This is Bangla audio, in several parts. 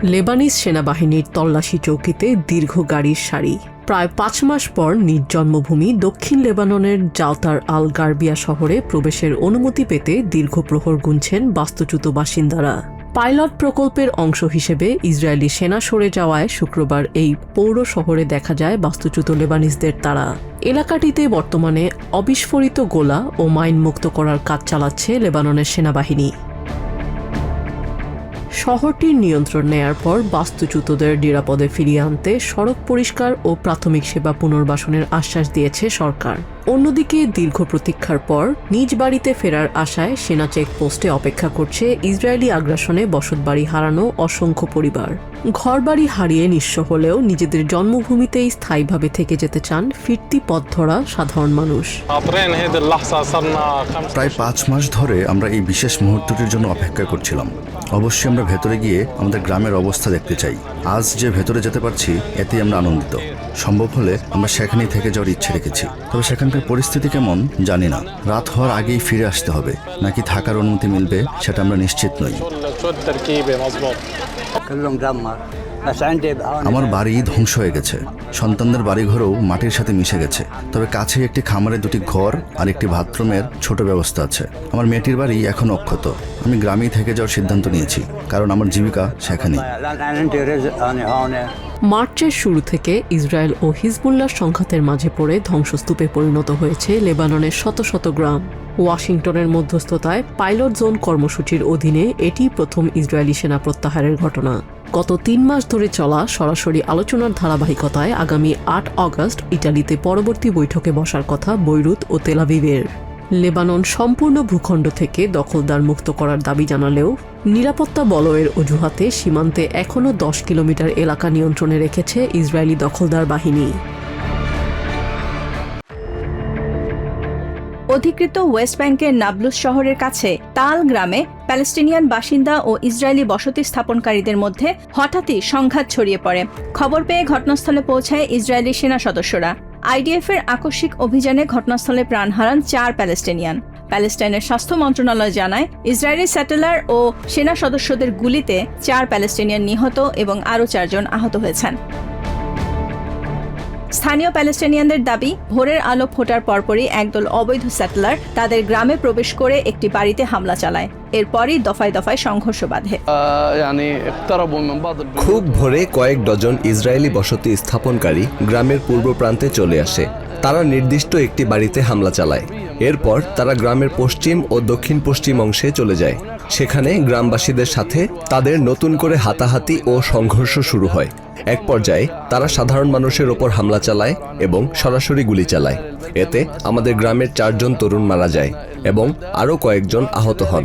লেবানিজ সেনাবাহিনীর তল্লাশি চৌকিতে দীর্ঘ গাড়ির সারি। প্রায় ৫ মাস পর নিজ জন্মভূমি দক্ষিণ লেবাননের জাওতার আল গার্বিয়া শহরে প্রবেশের অনুমতি পেতে দীর্ঘ প্রহর গুনছেন বাস্তুচ্যুত বাসিন্দারা। পাইলট প্রকল্পের অংশ হিসেবে ইসরায়েলি সেনা সরে যাওয়ায় শুক্রবার এই পৌর শহরে দেখা যায় বাস্তুচ্যুত লেবানিজদের তাড়া। এলাকাটিতে বর্তমানে অবিস্ফোরিত গোলা ও মাইন মুক্ত করার কাজ চালাচ্ছে লেবাননের সেনাবাহিনী। শহরটির নিয়ন্ত্রণ নেয়ার পর বাস্তুচ্যুতদের নিরাপদে ফিরিয়ে আনতে সড়ক পরিষ্কার ও প্রাথমিক সেবা পুনর্বাসনের আশ্বাস দিয়েছে সরকার। অন্যদিকে দীর্ঘ প্রতীক্ষার পর নিজ বাড়িতে ফেরার আশায় সেনা চেকপোস্টে অপেক্ষা করছে ইসরায়েলি আগ্রাসনে বসতবাড়ি হারানো অসংখ্য পরিবার। ঘরবাড়ি হারিয়ে নিঃস্ব হলেও নিজেদের জন্মভূমিতেই স্থায়ীভাবে থেকে যেতে চান ফিরতি পথ ধরা সাধারণ মানুষ। প্রায় ৫ মাস ধরে আমরা এই বিশেষ মুহূর্তটির জন্য অপেক্ষা করছিলাম। অবশ্যই আমরা ভেতরে গিয়ে আমাদের গ্রামের অবস্থা দেখতে চাই। আজ যে ভেতরে যেতে পারছি এতেই আমরা আনন্দিত। সম্ভব হলে আমরা সেখানেই থেকে যাওয়ার ইচ্ছে রেখেছি। তবে সেখানকার পরিস্থিতি কেমন জানি না। রাত হওয়ার আগেই ফিরে আসতে হবে নাকি থাকার অনুমতি মিলবে সেটা আমরা নিশ্চিত নই। আমার বাড়ি ধ্বংস হয়ে গেছে। সন্তানদের বাড়িঘরও মাটির সাথে মিশে গেছে। তবে কাছে একটি খামারে 2টি ঘর আর একটি বাথরুমের ছোট ব্যবস্থা আছে। আমার মেয়েটির বাড়ি এখন অক্ষত। আমি গ্রামেই থেকে যাওয়ার সিদ্ধান্ত নিয়েছি, কারণ আমার জীবিকা সেখানেই। মার্চের শুরু থেকে ইসরায়েল ও হিজবুল্লাহর সংঘাতের মাঝে পড়ে ধ্বংসস্তূপে পরিণত হয়েছে লেবাননের শত শত গ্রাম। ওয়াশিংটনের মধ্যস্থতায় পাইলট জোন কর্মসূচির অধীনে এটি প্রথম ইসরায়েলি সেনা প্রত্যাহারের ঘটনা। গত 3 মাস ধরে চলা সরাসরি আলোচনার ধারাবাহিকতায় আগামী 8 অগস্ট ইটালিতে পরবর্তী বৈঠকে বসার কথা বৈরুত ও তেল আভিভের। লেবানন সম্পূর্ণ ভূখণ্ড থেকে দখলদার মুক্ত করার দাবি জানালেও নিরাপত্তা বলয়ের অজুহাতে সীমান্তে এখনও 10 কিলোমিটার এলাকা নিয়ন্ত্রণে রেখেছে ইসরায়েলি দখলদার বাহিনী। অধিকৃত ওয়েস্ট ব্যাংকের নাবলুস শহরের কাছে তাল গ্রামে প্যালেস্টিনিয়ান বাসিন্দা ও ইসরায়েলি বসতি স্থাপনকারীদের মধ্যে হঠাৎই সংঘাত ছড়িয়ে পড়ে। খবর পেয়ে ঘটনাস্থলে পৌঁছায় ইসরায়েলি সেনা সদস্যরা। আইডিএফের আকস্মিক অভিযানে ঘটনাস্থলে প্রাণ হারান 4 প্যালেস্টিনিয়ান। প্যালেস্টাইনের স্বাস্থ্য মন্ত্রণালয় জানায়, ইসরায়েলি স্যাটেলার ও সেনা সদস্যদের গুলিতে 4 প্যালেস্টিনিয়ান নিহত এবং আরও 4 জন আহত হয়েছেন। স্থানীয় প্যালেস্টাইনিয়ানদের দাবি, ভোরের আলো ফোটার পরপরই একদল অবৈধ স্যাটেলার তাদের গ্রামে প্রবেশ করে একটি বাড়িতে হামলা চালায়। এরপরই দফায় দফায় সংঘর্ষ বাধে। খুব ভোরে কয়েক ডজন ইসরায়েলি বসতি স্থাপনকারী গ্রামের পূর্ব প্রান্তে চলে আসে। তারা নির্দিষ্ট একটি বাড়িতে হামলা চালায়। এরপর তারা গ্রামের পশ্চিম ও দক্ষিণ পশ্চিম অংশে চলে যায়। সেখানে গ্রামবাসীদের সাথে তাদের নতুন করে হাতাহাতি ও সংঘর্ষ শুরু হয়। এক পর্যায়ে তারা সাধারণ মানুষের ওপর হামলা চালায় এবং সরাসরি গুলি চালায়। এতে আমাদের গ্রামের 4 জন তরুণ মারা যায় এবং আরও কয়েকজন আহত হন।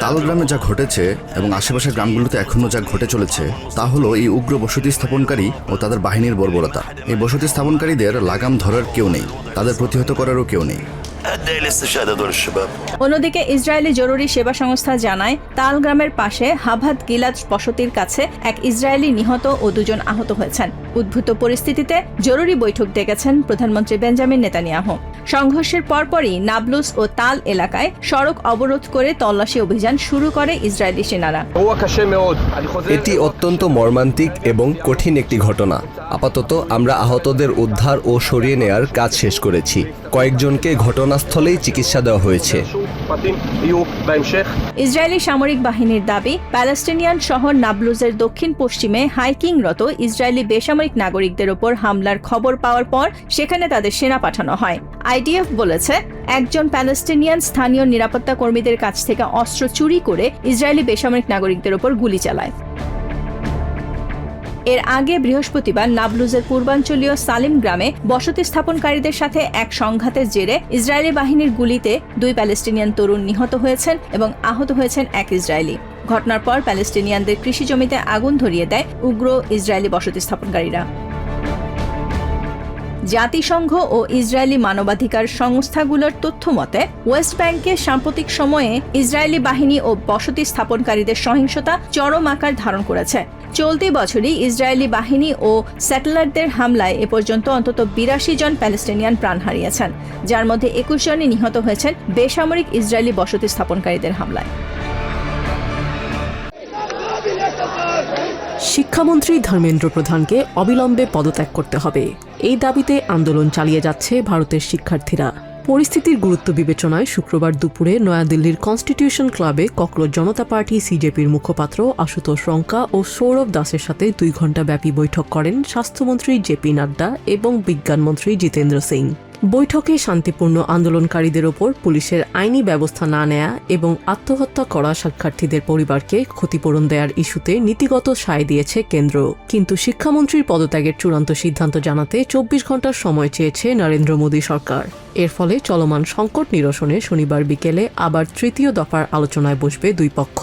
তাল গ্রামে যা ঘটেছে এবং আশেপাশের গ্রামগুলোতে এখনো যা ঘটে চলেছে তা হলো এই উগ্র বসতি স্থাপনকারী ও তাদের বাহিনীর বর্বরতা। এই বসতি স্থাপনকারীদের লাগাম ধরার কেউ নেই, তাদের প্রতিহত করারও কেউ নেই। অন্যদিকে ইসরায়েলি জরুরি সেবা সংস্থা জানায়, তাল গ্রামের পাশে হাভাত গিলাদ বসতির কাছে এক ইসরায়েলি নিহত ও 2 জন আহত হয়েছেন। উদ্ভূত পরিস্থিতিতে জরুরি বৈঠক ডেকেছেন প্রধানমন্ত্রী বেঞ্জামিন নেতানিয়াহু। সংঘর্ষের পরপরই নাবলুস ও তাল এলাকায় সড়ক অবরোধ করে তল্লাশি অভিযান শুরু করে ইসরায়েলি সেনারা। এটি অত্যন্ত মর্মান্তিক এবং কঠিন একটি ঘটনা। আপাতত আমরা আহতদের উদ্ধার ও সরিয়ে নেয়ার কাজ শেষ করেছি। কয়েকজনকে ঘটনাস্থলেই চিকিৎসা দেওয়া হয়েছে। ইসরায়েলি সামরিক বাহিনীর দাবি, প্যালেস্টিনিয়ান শহর নাবলুজের দক্ষিণ পশ্চিমে হাইকিংরত ইসরায়েলি বেসামরিক নাগরিকদের ওপর হামলার খবর পাওয়ার পর সেখানে তাদের সেনা পাঠানো হয়। আইডিএফ বলেছে, একজন প্যালেস্টিনিয়ান স্থানীয় নিরাপত্তা কর্মীদের কাছ থেকে অস্ত্র চুরি করে ইসরায়েলি বেসামরিক নাগরিকদের ওপর গুলি চালায়। এর আগে বৃহস্পতিবার নাবলুজের পূর্বাঞ্চলীয় সালিম গ্রামে বসতি স্থাপনকারীদের সাথে এক সংঘাতের জেরে ইসরায়েলি বাহিনীর গুলিতে 2 প্যালেস্টিনিয়ান তরুণ নিহত হয়েছেন এবং আহত হয়েছেন 1 ইসরায়েলি। ঘটনার পর প্যালেস্টিনিয়ানদের কৃষি জমিতে আগুন ধরিয়ে দেয় উগ্র ইসরায়েলি বসতি স্থাপনকারীরা। জাতিসংঘ ও ইসরায়েলি মানবাধিকার সংস্থাগুলোর তথ্য মতে, ওয়েস্ট ব্যাংকে সাম্প্রতিক সময়ে ইসরায়েলি বাহিনী ও বসতি স্থাপনকারীদের সহিংসতা চরম আকার ধারণ করেছে। চলতি বছরই ইসরায়েলি বাহিনী ও স্যাটেলারদের হামলায় এ পর্যন্ত অন্তত 82 জন প্যালেস্টিনিয়ান প্রাণ হারিয়েছেন, যার মধ্যে 21 জনই নিহত হয়েছেন বেসামরিক ইসরায়েলি বসতি স্থাপনকারীদের হামলায়। শিক্ষামন্ত্রী ধর্মেন্দ্র প্রধানকে অবিলম্বে পদত্যাগ করতে হবে, এই দাবিতে আন্দোলন চালিয়ে যাচ্ছে ভারতের শিক্ষার্থীরা। পরিস্থিতির গুরুত্ব বিবেচনায় শুক্রবার দুপুরে নয়াদিল্লির কনস্টিটিউশন ক্লাবে ককরোচ জনতা পার্টি সিজেপির মুখপাত্র আশুতোষ রঙ্কা ও সৌরভ দাসের সাথে 2 ঘণ্টাব্যাপী বৈঠক করেন স্বাস্থ্যমন্ত্রী জেপি নাড্ডা এবং বিজ্ঞানমন্ত্রী জিতেন্দ্র সিং। বৈঠকে শান্তিপূর্ণ আন্দোলনকারীদের ওপর পুলিশের আইনি ব্যবস্থা না নেয়া এবং আত্মহত্যা করা শিক্ষার্থীদের পরিবারকে ক্ষতিপূরণ দেওয়ার ইস্যুতে নীতিগত সায় দিয়েছে কেন্দ্র। কিন্তু শিক্ষামন্ত্রীর পদত্যাগের চূড়ান্ত সিদ্ধান্ত জানাতে 24 ঘণ্টার সময় চেয়েছে নরেন্দ্র মোদী সরকার। এর ফলে চলমান সংকট নিরসনে শনিবার বিকেলে আবার 3য় দফার আলোচনায় বসবে দুই পক্ষ।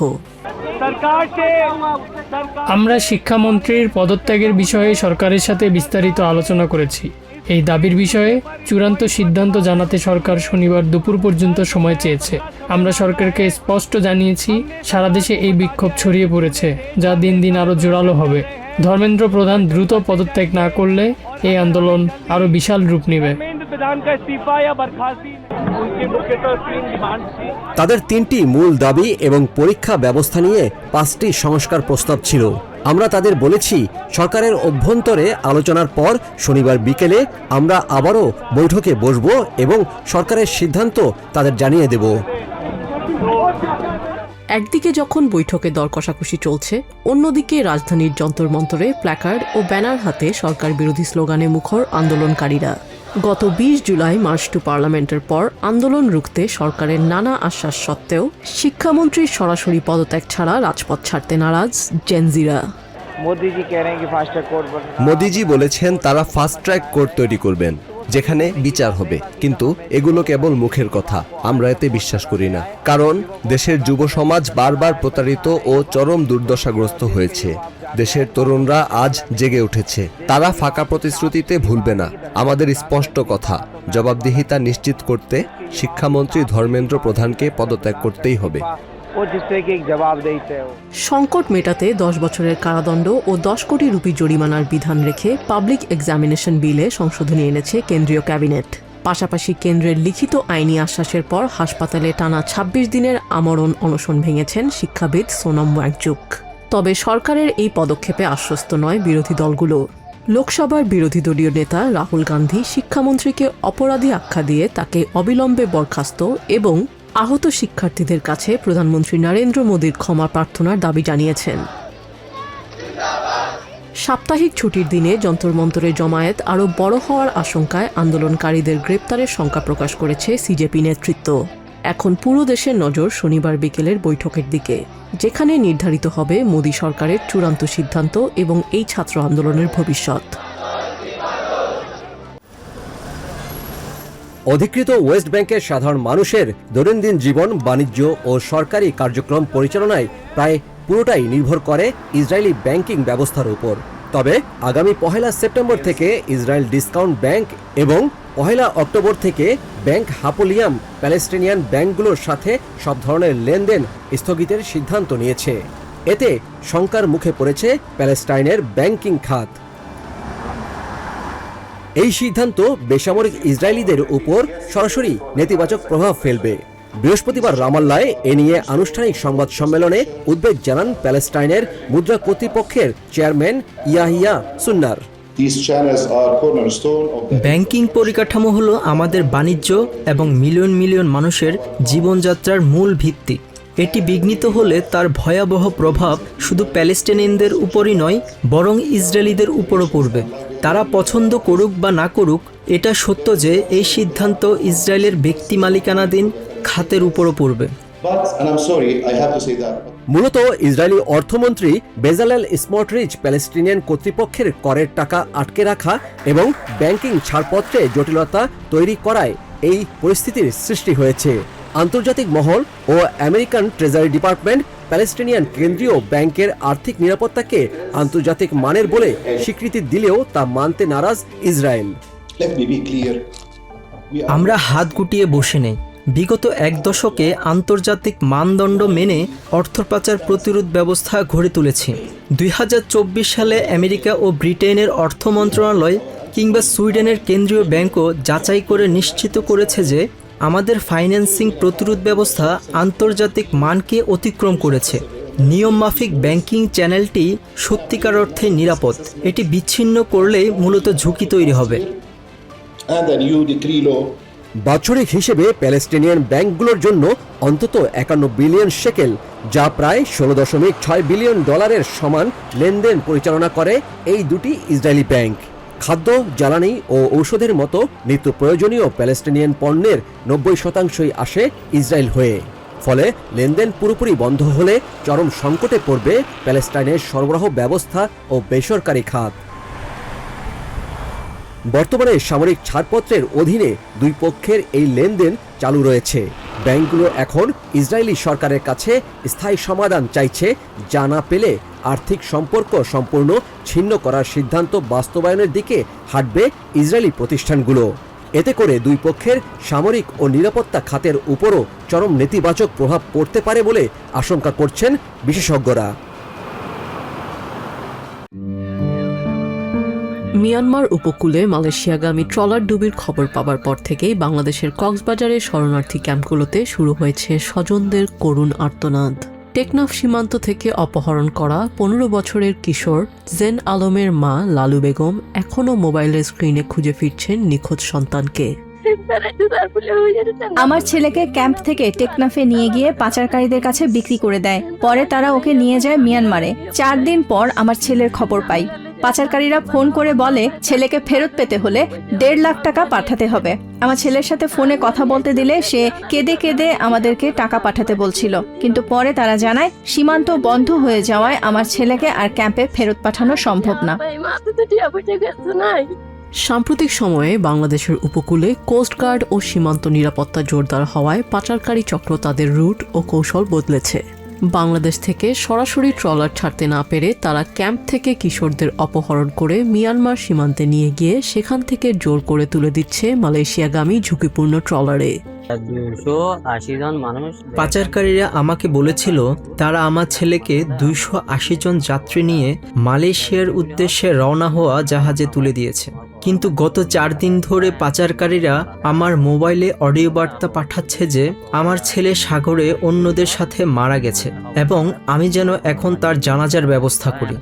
আমরা শিক্ষামন্ত্রীর পদত্যাগের বিষয়ে সরকারের সাথে বিস্তারিত আলোচনা করেছি। এই দাবির বিষয়ে চূড়ান্ত সিদ্ধান্ত জানাতে সরকার শনিবার দুপুর পর্যন্ত সময় চেয়েছে। আমরা সরকারকে স্পষ্ট জানিয়েছি সারা দেশে এই বিক্ষোভ ছড়িয়ে পড়েছে, যা দিন দিন আরও জোরালো হবে। ধর্মেন্দ্র প্রধান দ্রুত পদত্যাগ না করলে এই আন্দোলন আরও বিশাল রূপ নেবে। তাদের 3টি মূল দাবি এবং পরীক্ষা ব্যবস্থা নিয়ে 5টি সংস্কার প্রস্তাব ছিল। আমরা তাদের বলেছি সরকারের অভ্যন্তরে আলোচনার পর শনিবার বিকেলে আমরা আবারও বৈঠকে বসব এবং সরকারের সিদ্ধান্ত তাদের জানিয়ে দেব। একদিকে যখন বৈঠকে দর কষাকষি চলছে, অন্যদিকে রাজধানীর যন্তর মন্তরে প্ল্যাকার্ড ও ব্যানার হাতে সরকার বিরোধী স্লোগানে মুখর আন্দোলনকারীরা। গত 20 জুলাই মার্চ টু পার্লামেন্টের পর আন্দোলন রুখতে সরকারের নানা আশ্বাস সত্ত্বেও শিক্ষামন্ত্রীর সরাসরি পদত্যাগ ছাড়া রাজপথ ছাড়তে নারাজ জেনজিরা। মোদিজি বলেছেন তারা ফাস্ট ট্র্যাক কোর্ট তৈরি করবেন, যেখানে বিচার হবে। কিন্তু এগুলো কেবল মুখের কথা, আমরা এতে বিশ্বাস করি না। কারণ দেশের যুব সমাজ বারবার প্রতারিত ও চরম দুর্দশাগ্রস্ত হয়েছে। দেশের তরুণরা আজ জেগে উঠেছে, তারা ফাঁকা প্রতিশ্রুতিতে ভুলবে না। আমাদের স্পষ্ট কথা, জবাবদিহিতা নিশ্চিত করতে শিক্ষামন্ত্রী ধর্মেন্দ্র প্রধানকে পদত্যাগ করতেই হবে। সংকট মেটাতে 10 বছরের কারাদণ্ড ও 10 কোটি রুপি জরিমানার বিধান রেখে পাবলিক এক্সামিনেশন বিলে সংশোধনী এনেছে কেন্দ্রীয় ক্যাবিনেট। পাশাপাশি কেন্দ্রের লিখিত আইনি আশ্বাসের পর হাসপাতালে টানা 26 দিনের আমরণ অনশন ভেঙেছেন শিক্ষাবিদ সোনম ওয়াংচুক। তবে সরকারের এই পদক্ষেপে আশ্বস্ত নয় বিরোধী দলগুলো। লোকসভার বিরোধী দলীয় নেতা রাহুল গান্ধী শিক্ষামন্ত্রীকে অপরাধী আখ্যা দিয়ে তাকে অবিলম্বে বরখাস্ত এবং আহত শিক্ষার্থীদের কাছে প্রধানমন্ত্রী নরেন্দ্র মোদীর ক্ষমা প্রার্থনার দাবি জানিয়েছেন। সাপ্তাহিক ছুটির দিনে যন্তর মন্তরে জমায়েত আরও বড় হওয়ার আশঙ্কায় আন্দোলনকারীদের গ্রেপ্তারের শঙ্কা প্রকাশ করেছে সিজেপি নেতৃত্ব। এখন পুরো দেশের নজর শনিবার বিকেলের বৈঠকের দিকে, যেখানে নির্ধারিত হবে মোদী সরকারের চূড়ান্ত সিদ্ধান্ত এবং এই ছাত্র আন্দোলনের ভবিষ্যৎ। অধিকৃত ওয়েস্ট ব্যাংকের সাধারণ মানুষের দৈনন্দিন জীবন, বাণিজ্য ও সরকারি কার্যক্রম পরিচালনায় প্রায় পুরোটাই নির্ভর করে ইসরায়েলি ব্যাংকিং ব্যবস্থার উপর। তবে আগামী 1 সেপ্টেম্বর থেকে ইসরায়েল ডিসকাউন্ট ব্যাংক এবং 1 অক্টোবর থেকে ব্যাংক হাপোলিয়াম প্যালেস্টিনিয়ান ব্যাংকগুলোর সাথে সব ধরনের লেনদেন স্থগিতের সিদ্ধান্ত নিয়েছে। এতে শঙ্কার মুখে পড়েছে প্যালেস্টাইনের ব্যাংকিং খাত। এই সিদ্ধান্ত বেসামরিক ইসরায়েলিদের উপর সরাসরি নেতিবাচক প্রভাব ফেলবে। বৃহস্পতিবার রামাল্লায় এ নিয়ে আনুষ্ঠানিক সংবাদ সম্মেলনে উদ্বেগ জানান প্যালেস্টাইনের মুদ্রা কর্তৃপক্ষের চেয়ারম্যান ইয়াহিয়া সুন্নার। ব্যাংকিং পরিকাঠামো হলো আমাদের বাণিজ্য এবং মিলিয়ন মিলিয়ন মানুষের জীবনযাত্রার মূল ভিত্তি। এটি বিঘ্নিত হলে তার ভয়াবহ প্রভাব শুধু প্যালেস্টাইনিয়ানদের উপরই নয়, বরং ইসরায়েলিদের উপরও পড়বে। তারা পছন্দ করুক বা না করুক, এটা সত্য যে এই সিদ্ধান্ত ইসরায়েলের ব্যক্তি মালিকানাধীন খাতের উপরও পড়বে। মূলত ইসরায়েলি অর্থমন্ত্রী বেজালেল স্মোটরিচ প্যালেস্টিনিয়ান কর্তৃপক্ষের করের টাকা আটকে রাখা এবং ব্যাংকিং ছাড়পত্রে জটিলতা তৈরি করায় এই পরিস্থিতির সৃষ্টি হয়েছে। আন্তর্জাতিক মহল ও আমেরিকান ট্রেজারি ডিপার্টমেন্ট প্যালেস্টিনিয়ান কেন্দ্রীয় ব্যাংকের আর্থিক নিরাপত্তাকে আন্তর্জাতিক মানের বলে স্বীকৃতি দিলেও তা মানতে নারাজ ইসরায়েল। আমরা হাত গুটিয়ে বসে নেই। বিগত 1 দশকে আন্তর্জাতিক মানদণ্ড মেনে অর্থপাচার প্রতিরোধ ব্যবস্থা গড়ে তুলেছি। 2024 সালে আমেরিকা ও ব্রিটেনের অর্থ মন্ত্রণালয় কিংবা সুইডেনের কেন্দ্রীয় ব্যাংকও যাচাই করে নিশ্চিত করেছে যে আমাদের ফাইন্যান্সিং প্রতিরোধ ব্যবস্থা আন্তর্জাতিক মানকে অতিক্রম করেছে। নিয়মমাফিক ব্যাংকিং চ্যানেলটি সত্যিকার অর্থে নিরাপদ। এটি বিচ্ছিন্ন করলেই মূলত ঝুঁকি তৈরি হবে। هذا نيو ديكري لو বাৎসরিক হিসেবে প্যালেস্টিনিয়ান ব্যাংকগুলোর জন্য অন্তত 51 বিলিয়ন শেকেল, যা প্রায় 16.6 বিলিয়ন ডলারের সমান লেনদেন পরিচালনা করে এই দুটি ইসরায়েলি ব্যাংক। খাদ্য, জ্বালানি ও ঔষধের মতো নিত্য প্রয়োজনীয় প্যালেস্টিনিয়ান পণ্যের 90% আসে ইসরায়েল হয়ে। ফলে লেনদেন পুরোপুরি বন্ধ হলে চরম সংকটে পড়বে প্যালেস্টাইনের সরবরাহ ব্যবস্থা ও বেসরকারি খাত। বর্তমানে সামরিক ছাড়পত্রের অধীনে দুই পক্ষের এই লেনদেন চালু রয়েছে। ব্যাংকগুলো এখন ইসরায়েলি সরকারের কাছে স্থায়ী সমাধান চাইছে, যা না পেলে আর্থিক সম্পর্ক সম্পূর্ণ ছিন্ন করার সিদ্ধান্ত বাস্তবায়নের দিকে হাঁটবে ইসরায়েলি প্রতিষ্ঠানগুলো। এতে করে দুই পক্ষের সামরিক ও নিরাপত্তা খাতের উপরও চরম নেতিবাচক প্রভাব পড়তে পারে বলে আশঙ্কা করছেন বিশেষজ্ঞরা। মিয়ানমার উপকূলে মালয়েশিয়াগামী ট্রলার ডুবির খবর পাওয়ার পর থেকেই বাংলাদেশের কক্সবাজারের শরণার্থী ক্যাম্পগুলোতে শুরু হয়েছে স্বজনদের করুণ আর্তনাদ। টেকনাফ সীমান্ত থেকে অপহরণ করা 15 বছরের কিশোর জেন আলমের মা লালু বেগম এখনও মোবাইলের স্ক্রিনে খুঁজে ফিরছেন নিখোঁজ সন্তানকে। আমার ছেলেকে ক্যাম্প থেকে টেকনাফে নিয়ে গিয়ে পাচারকারীদের কাছে বিক্রি করে দেয়। পরে তারা ওকে নিয়ে যায় মিয়ানমারে। 4 দিন পর আমার ছেলের খবর পাই। পাচারকারীরা ফোন করে বলে ছেলেকে ফেরত পেতে হলে 1.5 লাখ টাকা পাঠাতে হবে। আমার ছেলের সাথে ফোনে কথা বলতে দিলে সে কেঁদে কেঁদে আমাদেরকে টাকা পাঠাতে বলছিল, কিন্তু পরে তারা জানায় সীমান্ত বন্ধ হয়ে যাওয়ায় আমার ছেলেকে আর ক্যাম্পে ফেরত পাঠানো সম্ভব না। সাম্প্রতিক সময়ে বাংলাদেশের উপকূলে কোস্টগার্ড ও সীমান্ত নিরাপত্তা জোরদার হওয়ায় পাচারকারী চক্র তাদের রুট ও কৌশল বদলেছে। বাংলাদেশ থেকে সরাসরি ট্রলার ছাড়তে না পেরে তারা ক্যাম্প থেকে কিশোরদের অপহরণ করে মিয়ানমার সীমান্তে নিয়ে গিয়ে সেখান থেকে জোর করে তুলে দিচ্ছে মালয়েশিয়াগামী ঝুঁকিপূর্ণ ট্রলারে। 280 জন মানুষ। পাচারকারীরা আমাকে বলেছিল তারা আমার ছেলেকে 280 জন যাত্রী নিয়ে মালয়েশিয়ার উদ্দেশ্যে রওনা হওয়া জাহাজে তুলে দিয়েছে। কিন্তু গত 4 দিন ধরে পাচারকারীরা আমার মোবাইলে অডিও বার্তা পাঠাচ্ছে যে আমার ছেলে সাগরে অন্যদের সাথে মারা গেছে এবং আমি যেন এখন তার জানাজার ব্যবস্থা করি।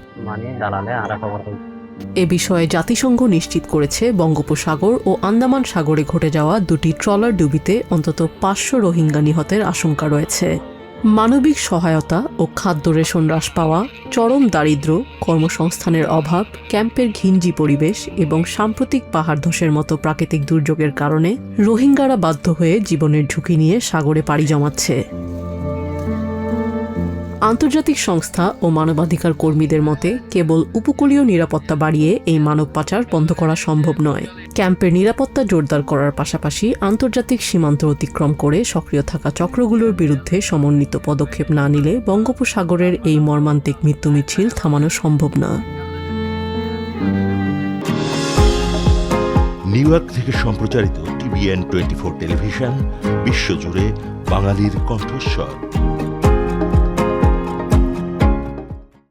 এ বিষয়ে জাতিসংঘ নিশ্চিত করেছে বঙ্গোপসাগর ও আন্দামান সাগরে ঘটে যাওয়া দুটি ট্রলার ডুবিতে অন্তত 500 রোহিঙ্গা নিহতের আশঙ্কা রয়েছে। মানবিক সহায়তা ও খাদ্য রেশন হ্রাস পাওয়া, চরম দারিদ্র্য, কর্মসংস্থানের অভাব, ক্যাম্পের ঘিঞ্জি পরিবেশ এবং সাম্প্রতিক পাহাড় ধসের মতো প্রাকৃতিক দুর্যোগের কারণে রোহিঙ্গারা বাধ্য হয়ে জীবনের ঝুঁকি নিয়ে সাগরে পাড়ি জমাচ্ছে। আন্তর্জাতিক সংস্থা ও মানবাধিকার কর্মীদের মতে কেবল উপকূলীয় নিরাপত্তা বাড়িয়ে এই মানব পাচার বন্ধ করা সম্ভব নয়। ক্যাম্পের নিরাপত্তা জোরদার করার পাশাপাশি আন্তর্জাতিক সীমান্ত অতিক্রম করে সক্রিয় থাকা চক্রগুলোর বিরুদ্ধে সমন্বিত পদক্ষেপ না নিলে বঙ্গোপসাগরের এই মর্মান্তিক মৃত্যু মিছিল থামানো সম্ভব না। নিউ ইয়র্ক থেকে সম্প্রচারিত TVN 24 টেলিভিশন বিশ্বজুড়ে বাঙালির কণ্ঠস্বর।